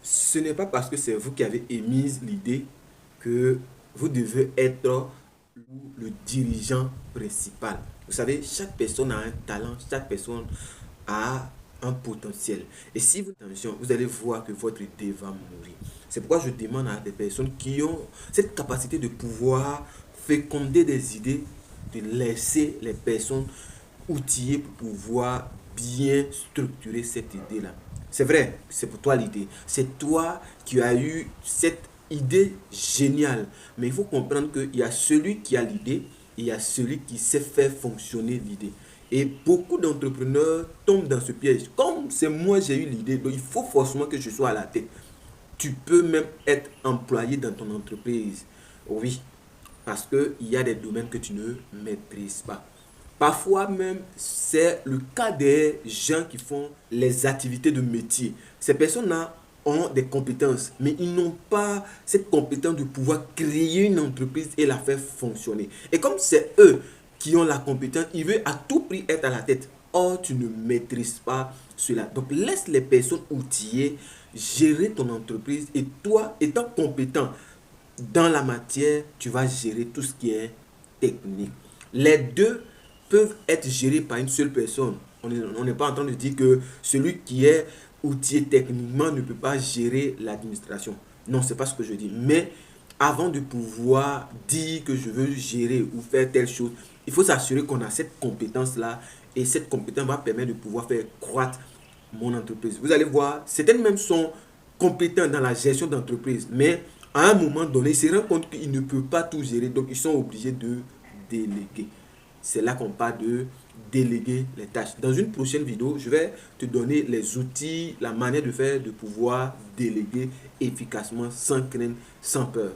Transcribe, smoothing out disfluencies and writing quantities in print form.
ce n'est pas parce que c'est vous qui avez émise l'idée que vous devez être le dirigeant principal. Vous savez, chaque personne a un talent, chaque personne a un potentiel. Et si vous attention, vous allez voir que votre idée va mourir. C'est pourquoi je demande à des personnes qui ont cette capacité de pouvoir féconder des idées, de laisser les personnes outillées pour pouvoir bien structurer cette idée-là. C'est vrai, c'est pour toi l'idée. C'est toi qui as eu cette idée géniale. Mais il faut comprendre qu'il y a celui qui a l'idée et il y a celui qui sait faire fonctionner l'idée. Et beaucoup d'entrepreneurs tombent dans ce piège. Comme c'est moi j'ai eu l'idée, donc il faut forcément que je sois à la tête. Tu peux même être employé dans ton entreprise. Oui, parce qu'il y a des domaines que tu ne maîtrises pas. Parfois même, c'est le cas des gens qui font les activités de métier. Ces personnes-là ont des compétences, mais ils n'ont pas cette compétence de pouvoir créer une entreprise et la faire fonctionner. Et comme c'est eux qui ont la compétence, ils veulent à tout prix être à la tête. Or, tu ne maîtrises pas cela. Donc, laisse les personnes outillées gérer ton entreprise et toi, étant compétent dans la matière, tu vas gérer tout ce qui est technique. Les deux peuvent être gérés par une seule personne. On n'est pas en train de dire que celui qui est outillé techniquement ne peut pas gérer l'administration. Non, c'est pas ce que je dis. Mais avant de pouvoir dire que je veux gérer ou faire telle chose, il faut s'assurer qu'on a cette compétence-là et cette compétence va permettre de pouvoir faire croître mon entreprise. Vous allez voir, certaines même sont compétents dans la gestion d'entreprise, mais à un moment donné, ils se rendent compte qu'ils ne peuvent pas tout gérer, donc ils sont obligés de déléguer. C'est là qu'on parle de déléguer les tâches. Dans une prochaine vidéo, je vais te donner les outils, la manière de faire, de pouvoir déléguer efficacement, sans crainte, sans peur.